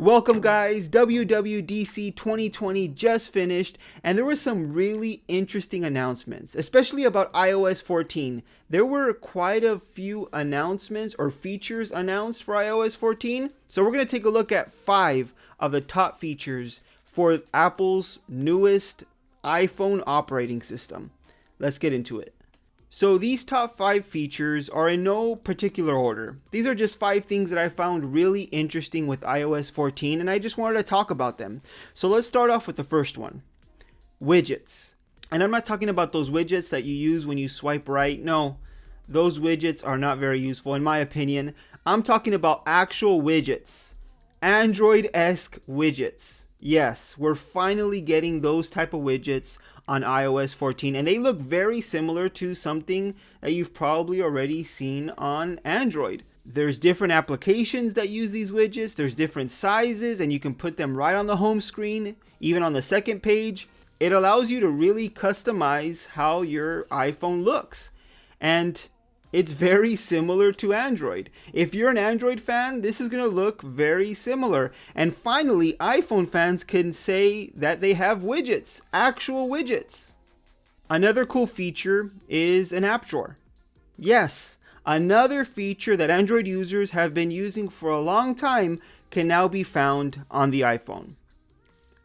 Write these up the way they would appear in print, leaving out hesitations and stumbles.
Welcome guys, WWDC 2020 just finished and there were some really interesting announcements, especially about iOS 14. There were quite a few announcements or features announced for iOS 14. So we're going to take a look at 5 of the top features for Apple's newest iPhone operating system. Let's get into it. So these top 5 features are in no particular order. These are just 5 things that I found really interesting with iOS 14 and I just wanted to talk about them. So let's start off with the first one. Widgets. And I'm not talking about those widgets that you use when you swipe right. No, those widgets are not very useful in my opinion. I'm talking about actual widgets. Android-esque widgets. Yes, we're finally getting those type of widgets on iOS 14 and they look very similar to something that you've probably already seen on Android. There's different applications that use these widgets, there's different sizes and you can put them right on the home screen, even on the second page. It allows you to really customize how your iPhone looks and it's very similar to Android. If you're an Android fan, this is going to look very similar. And finally, iPhone fans can say that they have widgets, actual widgets. Another cool feature is an app drawer. Yes, another feature that Android users have been using for a long time can now be found on the iPhone.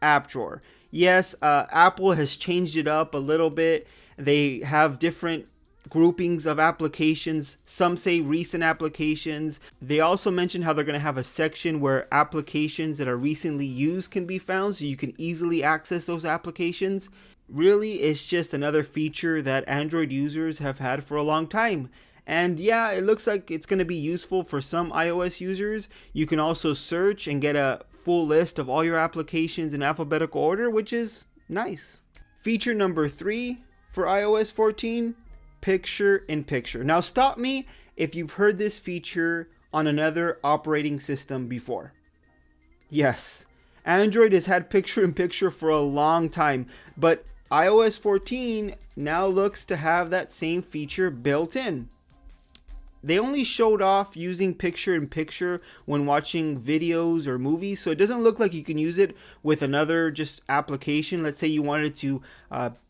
App drawer. Yes, Apple has changed it up a little bit. They have different groupings of applications. Some say recent applications. They also mentioned how they're going to have a section where applications that are recently used can be found so you can easily access those applications. Really, it's just another feature that Android users have had for a long time. And yeah, it looks like it's going to be useful for some iOS users. You can also search and get a full list of all your applications in alphabetical order, which is nice. Feature number 3 for iOS 14. Picture-in-picture. Now stop me if you've heard this feature on another operating system before. Yes, Android has had picture-in-picture for a long time, but iOS 14 now looks to have that same feature built in. They only showed off using picture-in-picture when watching videos or movies, so it doesn't look like you can use it with another just application. Let's say you wanted to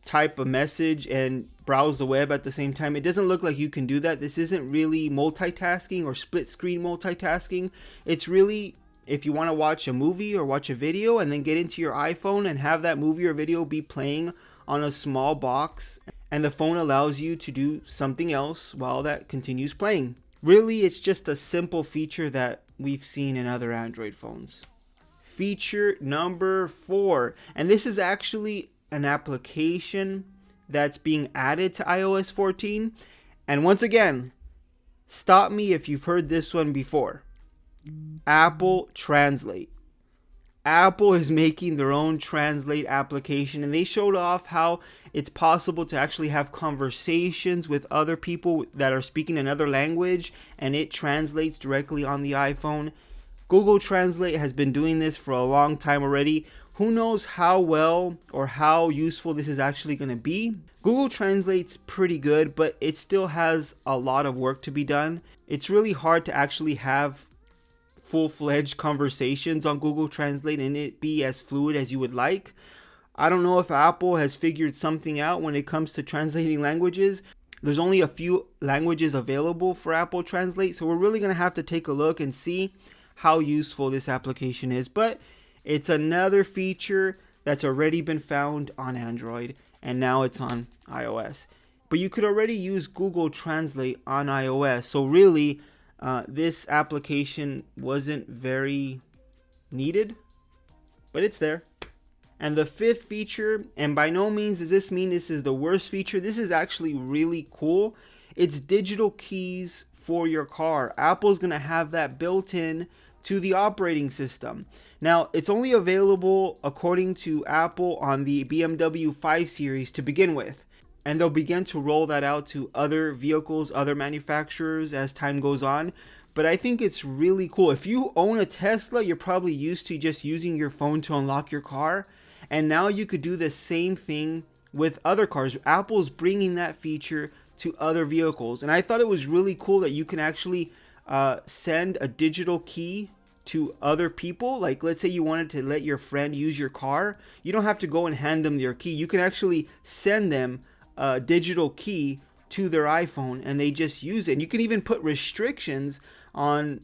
type a message and browse the web at the same time. It doesn't look like you can do that. This isn't really multitasking or split screen multitasking. It's really if you want to watch a movie or watch a video and then get into your iPhone and have that movie or video be playing on a small box, and the phone allows you to do something else while that continues playing. Really, it's just a simple feature that we've seen in other Android phones. Feature number 4, and this is actually an application that's being added to iOS 14. And once again, stop me if you've heard this one before. Apple Translate. Apple is making their own Translate application and they showed off how it's possible to actually have conversations with other people that are speaking another language and it translates directly on the iPhone. Google Translate has been doing this for a long time already. Who knows how well or how useful this is actually going to be. Google Translate's pretty good, but it still has a lot of work to be done. It's really hard to actually have full-fledged conversations on Google Translate and it be as fluid as you would like. I don't know if Apple has figured something out when it comes to translating languages. There's only a few languages available for Apple Translate, so we're really going to have to take a look and see how useful this application is. But it's another feature that's already been found on Android and now it's on iOS. But you could already use Google Translate on iOS, so really this application wasn't very needed, but it's there. And the 5th feature, and by no means does this mean this is the worst feature, this is actually really cool. It's digital keys for your car. Apple's going to have that built in to the operating system. Now, it's only available according to Apple on the BMW 5 Series to begin with. And they'll begin to roll that out to other vehicles, other manufacturers as time goes on. But I think it's really cool. If you own a Tesla, you're probably used to just using your phone to unlock your car. And now you could do the same thing with other cars. Apple's bringing that feature to other vehicles. And I thought it was really cool that you can actually send a digital key to other people. Like, let's say you wanted to let your friend use your car, you don't have to go and hand them your key. You can actually send them a digital key to their iPhone and they just use it. And you can even put restrictions on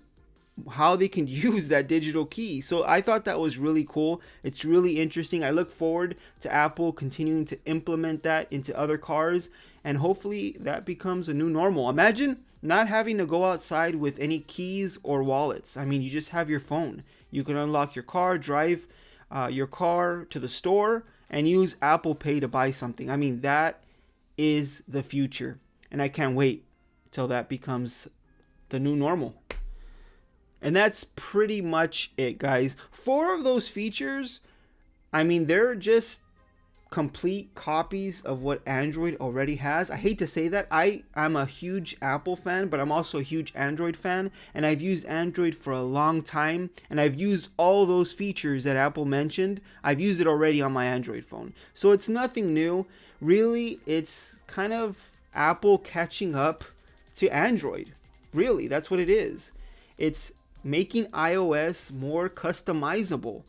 how they can use that digital key. So I thought that was really cool. It's really interesting. I look forward to Apple continuing to implement that into other cars, and hopefully that becomes a new normal. Imagine not having to go outside with any keys or wallets. I mean, you just have your phone. You can unlock your car, drive your car to the store, and use Apple Pay to buy something. I mean, that is the future, and I can't wait till that becomes the new normal. And that's pretty much it, guys. 4 of those features, I mean, they're just complete copies of what Android already has. I hate to say that. I'm a huge Apple fan, but I'm also a huge Android fan, and I've used Android for a long time, and I've used all those features that Apple mentioned. I've used it already on my Android phone. So it's nothing new. Really, it's kind of Apple catching up to Android. Really, that's what it is. It's making iOS more customizable,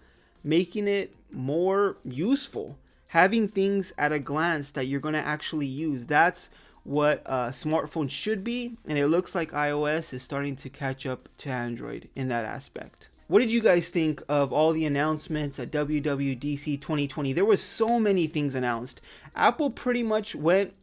making it more useful, having things at a glance that you're going to actually use. That's what a smartphone should be, and it looks like iOS is starting to catch up to Android in that aspect. What did you guys think of all the announcements at WWDC 2020? There was so many things announced. Apple pretty much went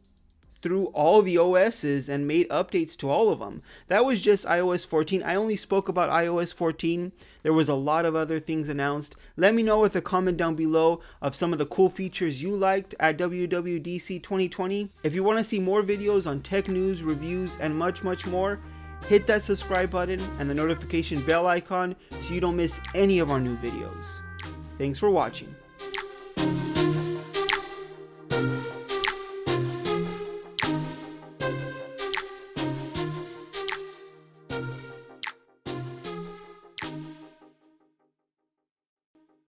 through all the OSs and made updates to all of them. That was just iOS 14. I only spoke about iOS 14. There was a lot of other things announced. Let me know with a comment down below of some of the cool features you liked at WWDC 2020. If you want to see more videos on tech news, reviews, and much more, hit that subscribe button and the notification bell icon so you don't miss any of our new videos. Thanks for watching.